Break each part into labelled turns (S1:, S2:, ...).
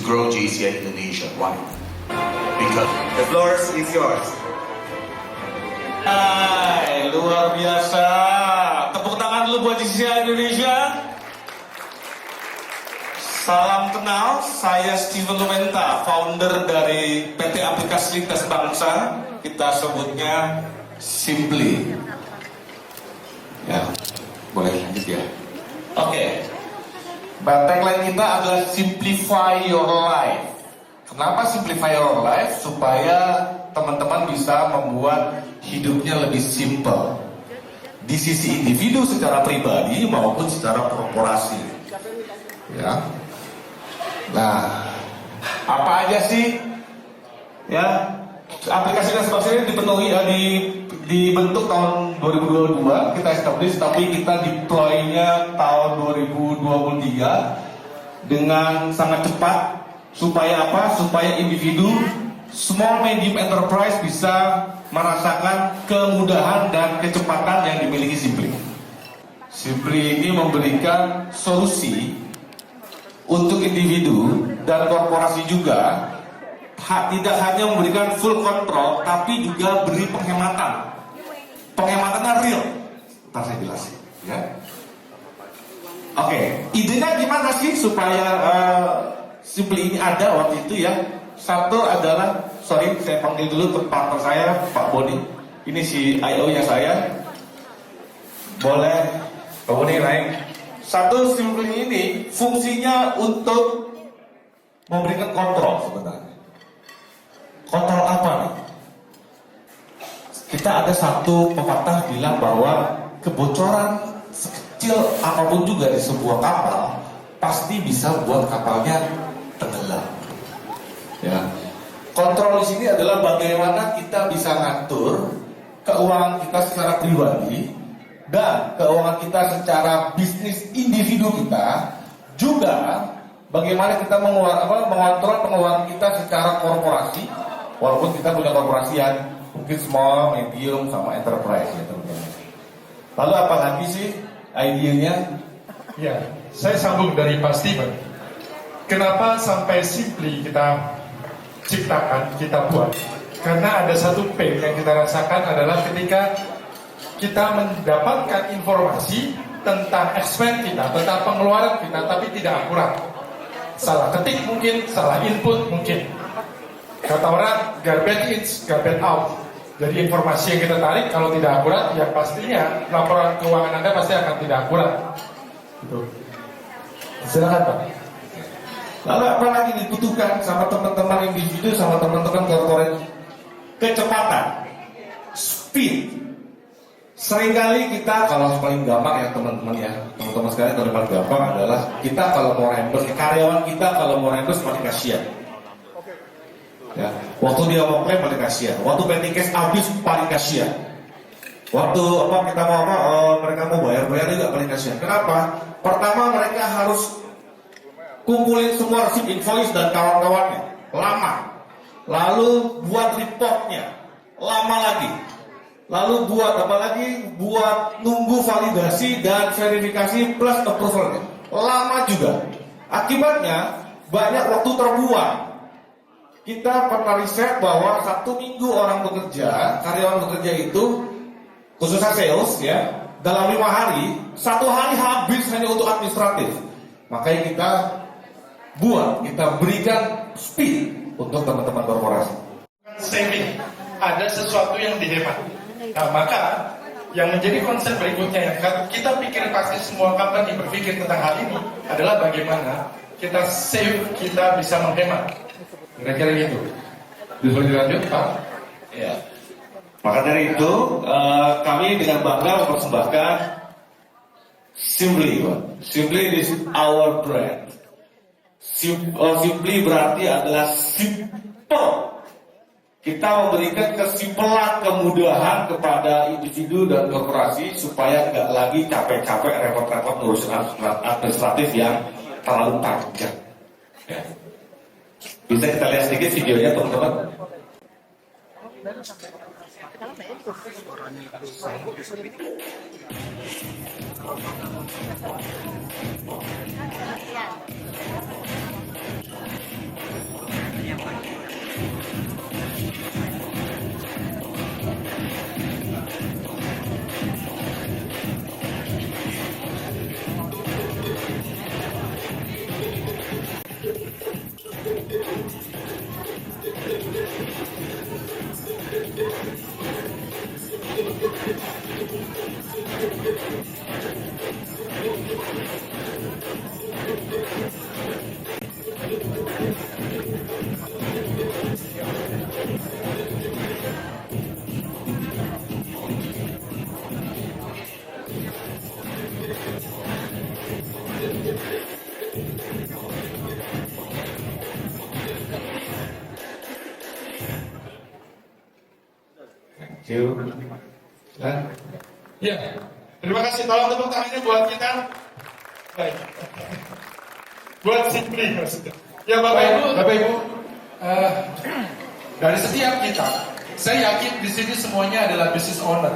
S1: grow JCI Indonesia. Why? Because
S2: The floor is yours.
S3: Hai, luar biasa. Tepuk tangan dulu buat JCI Indonesia. Salam kenal, saya Steven Lumenta, founder dari PT Aplikasi Lintas Bangsa. Kita sebutnya Simply. Ya, boleh lanjut ya. Oke. Tagline kita adalah Simplify Your Life. Kenapa Simplify Your Life? Supaya teman-teman bisa membuat hidupnya lebih simple. Di sisi individu secara pribadi maupun secara korporasi. Ya. Nah, apa aja sih ya aplikasi dan sebagainya ini dipenuhi dibentuk tahun 2022 kita establish, tapi kita deploy-nya tahun 2023 dengan sangat cepat. Supaya apa? Supaya individu small medium enterprise bisa merasakan kemudahan dan kecepatan yang dimiliki Simply. Simply ini memberikan solusi untuk individu dan korporasi juga, tidak hanya memberikan full control, tapi juga beri penghematan. Penghematannya real. Ntar saya jelasin. Ya. Oke, idenya gimana sih supaya Simply ini ada waktu itu ya? Satu adalah, saya panggil dulu partner saya, Pak Boni. Ini si IO-nya saya. Boleh, Pak Boni naik. Satu, Simply ini fungsinya untuk memberikan kontrol sebenarnya. Kontrol apa nih? Kita ada satu pepatah bilang bahwa kebocoran sekecil apapun juga di sebuah kapal pasti bisa buat kapalnya tenggelam. Ya. Kontrol di sini adalah bagaimana kita bisa ngatur keuangan kita secara pribadi dan keuangan kita secara bisnis individu kita, juga bagaimana kita mengontrol pengeluaran kita secara korporasi, walaupun kita punya korporasi yang mungkin small, medium, sama enterprise ya teman-teman. Lalu apa lagi sih idenya?
S4: Ya, saya sambung dari Pak Steven. Kenapa sampai Simply kita ciptakan, kita buat? Karena ada satu pain yang kita rasakan adalah ketika kita mendapatkan informasi tentang expense kita, tentang pengeluaran kita, tapi tidak akurat. Salah ketik mungkin, salah input mungkin. Kata orang, garbage in, garbage out. Jadi informasi yang kita tarik kalau tidak akurat, ya pastinya laporan keuangan Anda pasti akan tidak akurat. Gitu. Silakan Pak.
S3: Lalu apa lagi dibutuhkan sama teman-teman individu, sama teman-teman korporat? Kecepatan, speed. Seringkali kita, kalau paling gampang ya teman-teman sekalian, kalau paling gampang adalah kita kalau mau reimburse, karyawan kita kalau mau reimburse paling kasihan. Ya, waktu dia mau klaim paling kasihan, waktu PT Cash habis paling kasihan, waktu kita mau mereka mau bayar juga paling kasihan. Kenapa? Pertama, mereka harus kumpulin semua receipt, invoice dan kawan-kawannya, lama. Lalu buat reportnya, lama lagi. Lalu buat apa lagi? Buat nunggu validasi dan verifikasi plus approvalnya, lama juga. Akibatnya banyak waktu terbuang. Kita pernah riset bahwa 1 minggu orang bekerja, karyawan bekerja itu, khususnya sales ya, dalam 5 hari, 1 hari habis hanya untuk administratif. Makanya kita berikan speed untuk teman-teman korporasi.
S4: Saving, ada sesuatu yang dihemat. Nah, maka yang menjadi konsep berikutnya yang kita pikir pasti semua company berpikir tentang hal ini adalah bagaimana kita save, kita bisa menghemat. Kira-kira gitu. Bisa dilanjut Pak?
S3: Ya. Maka dari itu kami dengan bangga mempersembahkan Simply, Pak. Simply is our brand. Simply berarti adalah simple. Kita memberikan kesimpulan, kemudahan kepada individu dan korporasi supaya nggak lagi capek-capek repot-repot ngurusin administratif yang terlalu panjang. Ya. Bisa kita lihat sedikit videonya teman-teman.
S4: Ya, terima kasih. Tolong tepuk tangannya buat kita. Baik. Buat Simply maksudnya. Ya Bapak Ibu, dari setiap kita, saya yakin di sini semuanya adalah business owner.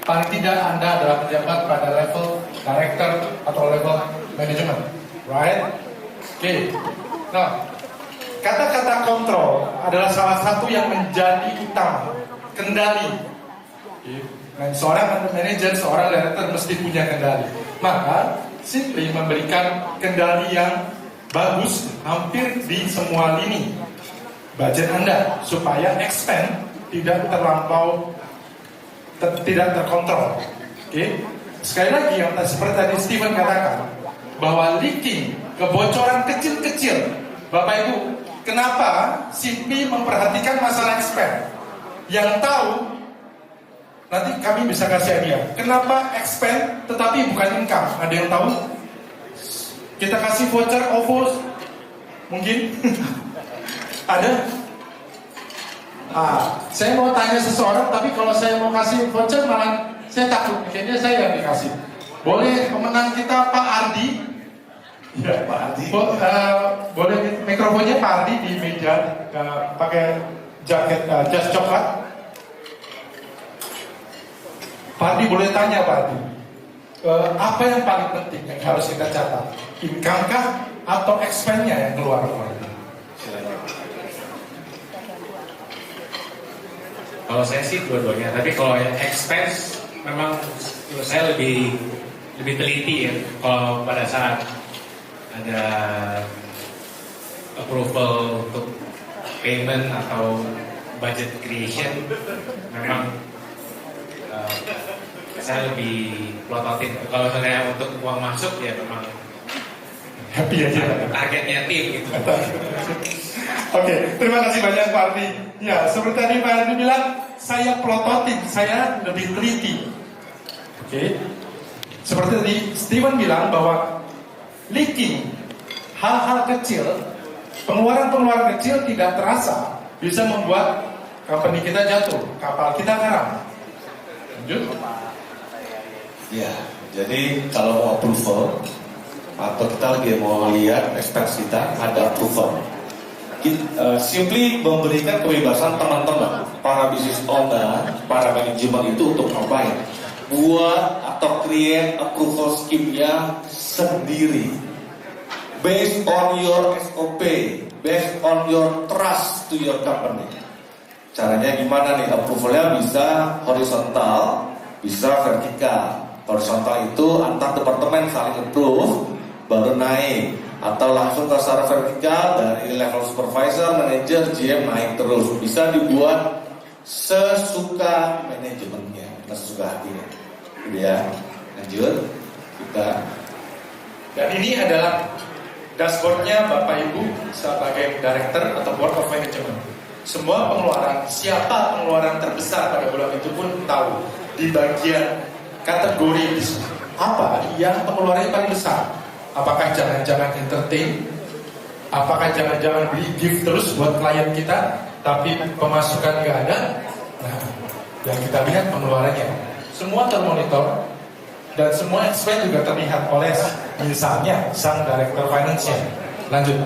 S4: Paling tidak Anda adalah pejabat pada level director atau level manajemen, right? Oke. Nah, kata-kata kontrol adalah salah satu yang menjadi utama, kendali. Nah, seorang manajer, seorang director mesti punya kendali. Maka Simply memberikan kendali yang bagus hampir di semua lini budget Anda supaya expand tidak terlampau tidak terkontrol. Oke. Sekali lagi yang seperti tadi Steven katakan bahwa leaking, kebocoran kecil-kecil. Bapak Ibu, kenapa Simply memperhatikan masalah expand? Yang tahu nanti kami bisa kasih idea. Kenapa expand tetapi bukan income? Ada yang tahu? Kita kasih voucher OVO mungkin? Ada? Saya mau tanya seseorang, tapi kalau saya mau kasih voucher malah saya takut. Akhirnya saya yang dikasih. Boleh pemenang kita Pak Ardi? Ya, Pak Ardi. Boleh mikrofonnya Pak Ardi di meja pakai jaket jas coklat. Pak Ardi boleh tanya Pak Ardi, apa yang paling penting yang harus kita catat? Income kah atau expense-nya yang keluar?
S2: Kalau saya sih dua-duanya, tapi kalau yang expense memang menurut saya lebih teliti ya. Kalau pada saat ada approval untuk payment atau budget creation, memang saya lebih plototin. Kalau misalnya untuk uang masuk ya memang
S4: happy aja.
S2: Targetnya tim gitu.
S4: Oke, terima kasih banyak Pak Ardi. Ya, seperti tadi Pak Ardi bilang, saya plototin, saya lebih teliti. Oke. Seperti tadi Steven bilang bahwa leaking, hal-hal kecil, pengeluaran kecil tidak terasa bisa membuat company kita jatuh, kapal kita karam. Lanjut.
S3: Ya, jadi kalau mau approval atau kita lagi mau lihat expense kita ada approval, Simply memberikan kebebasan teman-teman para business owner, para manajemen itu untuk ngapain? Buat atau create approval scheme-nya sendiri based on your SOP, based on your trust to your company. Caranya gimana nih? Approval-nya bisa horizontal, bisa vertikal. Horizontal itu antar departemen saling approve baru naik, atau langsung ke secara vertikal dari level supervisor, manager, GM naik terus. Bisa dibuat sesuka manajemennya, sesuka hatinya. Gitu ya. Lanjut kita.
S4: Dan ini adalah dashboardnya Bapak Ibu sebagai director atau board of management. Semua pengeluaran, siapa pengeluaran terbesar pada bulan itu pun tahu. Di bagian kategori apa yang pengeluarannya paling besar. Apakah jangan-jangan entertain? Apakah jangan-jangan beli gift terus buat klien kita, tapi pemasukan nggak ada? Nah, yang kita lihat pengeluarannya. Semua termonitor dan semua expense juga terlihat oleh misalnya sang director finance-nya. Lanjut.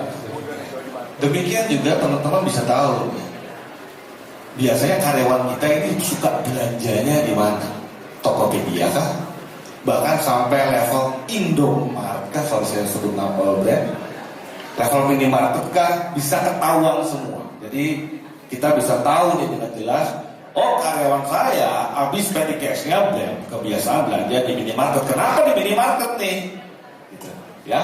S3: Demikian juga teman-teman bisa tahu. Biasanya karyawan kita ini suka belanjanya di mana? Tokopedia kah? Bahkan sampai level Indomaret kah, kalau saya sebut nama brand, level minimarket kah, bisa ketahuan semua. Jadi kita bisa tahu nih dengan jelas, oh karyawan saya habis petty cash-nya kebiasaan belanja di minimarket. Kenapa di minimarket nih? Gitu, ya.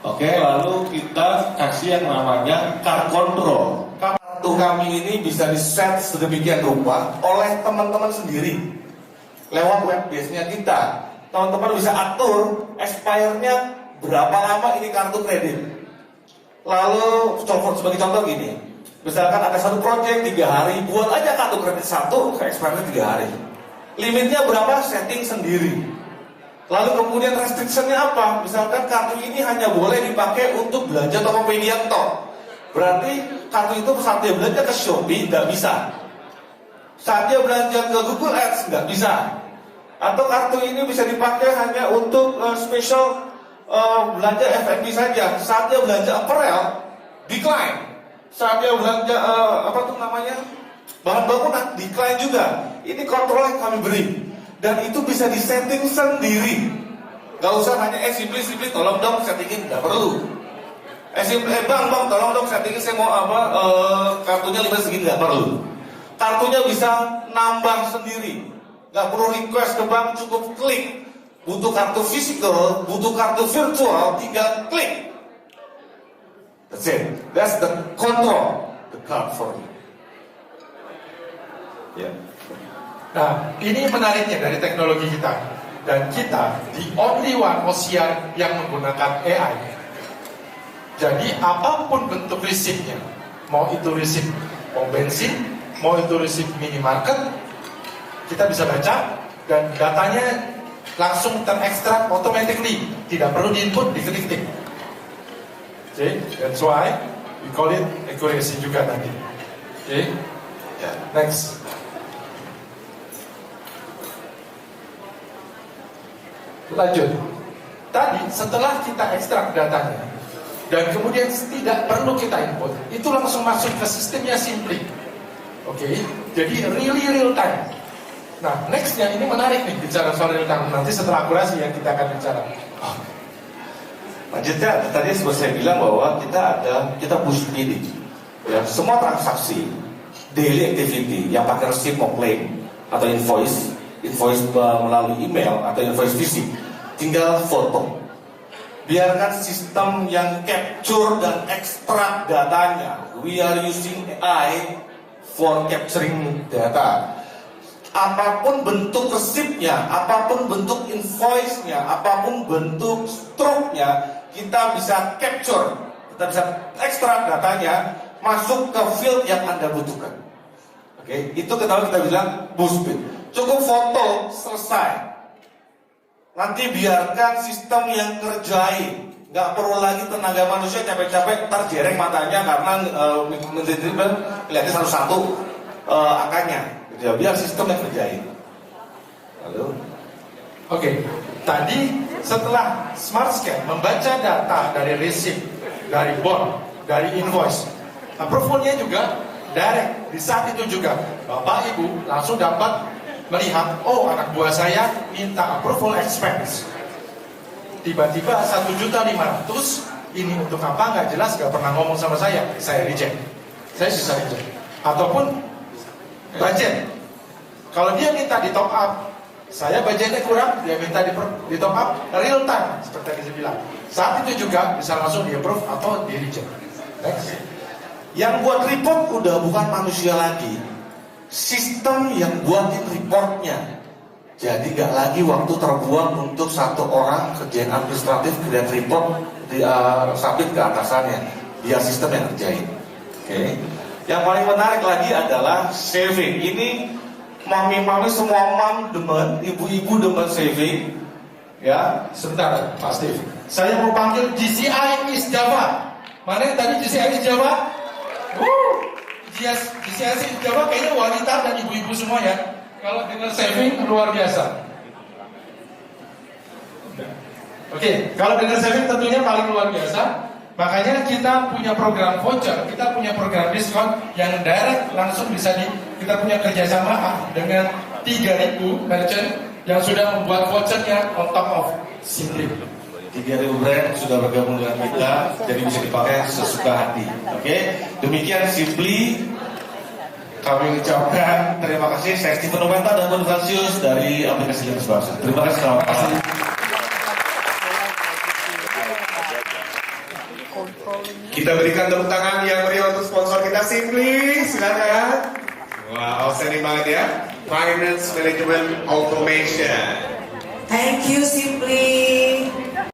S3: Oke, lalu kita kasih yang namanya card control. Kartu kami ini bisa di-set sedemikian rupa oleh teman-teman sendiri lewat web base-nya kita. Teman-teman bisa atur expire-nya berapa lama ini kartu kredit. Lalu sebagai contoh gini, misalkan ada satu project 3 hari, buat aja kartu kredit satu, expire-nya 3 hari. Limitnya berapa? Setting sendiri. Lalu kemudian restriction-nya apa? Misalkan kartu ini hanya boleh dipakai untuk belanja Tokopedia tok. Berarti kartu itu saat dia belanja ke Shopee nggak bisa. Saat dia belanja ke Google Ads nggak bisa. Atau kartu ini bisa dipakai hanya untuk special belanja F&B saja. Saat dia belanja apparel, decline. Saat dia belanja bahan bangunan, decline juga. Ini kontrol yang kami beri. Dan itu bisa disetting sendiri. Gak usah hanya simply tolong dong settingin, gak perlu. Bang tolong dong settingin, saya mau kartunya limit segini, gak perlu. Kartunya bisa nambah sendiri, gak perlu request ke bank, cukup klik. Butuh kartu fisikal, butuh kartu virtual, tinggal klik. That's it. That's the control, the card for you. Yeah.
S4: Nah, ini menariknya dari teknologi kita. Dan kita the only one OSIAN yang menggunakan AI. Jadi apapun bentuk risipnya, mau itu risip pom bensin, mau itu risip minimarket, kita bisa baca dan datanya langsung terekstrak automatically, tidak perlu diinput, diketik-ketik. Okay, that's why we call it accuracy juga nanti. Okay, next. Lanjut. Tadi setelah kita ekstrak datanya dan kemudian tidak perlu kita input, itu langsung masuk ke sistemnya Simply. Oke, jadi really real time. Nah, nextnya ini menarik nih bicara soal real time. Nanti setelah akurasi yang kita akan bicara.
S3: Lanjutnya tadi seperti saya bilang bahwa kita push ini. Ya, semua transaksi daily activity yang pakai receipt mau claim atau invoice melalui email atau invoice fisik, tinggal foto. Biarkan sistem yang capture dan ekstrak datanya. We are using AI for capturing data. Apapun bentuk resipnya, apapun bentuk invoice-nya, apapun bentuk struknya, kita bisa capture, kita bisa ekstrak datanya masuk ke field yang Anda butuhkan. Oke, itu kita bilang boost speed. Cukup foto, selesai. Nanti biarkan sistem yang kerjain. Nggak perlu lagi tenaga manusia capek-capek terjereng matanya karena lihatnya satu-satu angkanya. Ya, biar sistem yang kerjain. Lalu,
S4: Oke, tadi setelah Smart Scan membaca data dari receipt, dari bond, dari invoice, approval-nya juga direct. Di saat itu juga Bapak Ibu langsung dapat melihat, oh anak buah saya minta approval expense. Tiba-tiba 1.500.000 ini untuk apa nggak jelas, nggak pernah ngomong sama saya reject. Saya bisa reject. Ataupun budget. Kalau dia minta di top up, saya budgetnya kurang, dia minta di top up real time seperti yang saya bilang. Saat itu juga bisa langsung di approve atau di reject. Next.
S3: yang buat report udah bukan manusia lagi, sistem yang buatin reportnya. Jadi nggak lagi waktu terbuang untuk satu orang kerjaan administratif dan report submit ke atasannya, biar sistem yang kerjain. Oke. Yang paling menarik lagi adalah saving. Ini mami-mami semua mam demen, ibu-ibu demen saving. Ya,
S4: Sebentar, Pak Steve. Saya mau panggil GCI is Java. Mana yang tadi GCI is Java? GCI is Java kayaknya wanita dan ibu-ibu semua ya. Kalau dengan saving luar biasa. Oke, kalau dengan saving tentunya paling luar biasa. Makanya kita punya program voucher, kita punya program diskon yang direct langsung bisa kita punya kerjasama dengan 3.000 merchant yang sudah membuat vouchernya on top of Simply.
S3: 3.000 brand sudah bergabung dengan kita, jadi bisa dipakai sesuka hati. Oke, demikian Simply. Kami ucapkan terima kasih. Saya Steven Nomenta dan Bonifasius dari aplikasi Lintas Bahasa. Terima kasih, selamat kasih.
S5: Kita berikan tepuk tangan yang meriah untuk sponsor kita, Simply. Silakan. Wah, outstanding banget ya. Finance Management Automation.
S6: Thank you, Simply.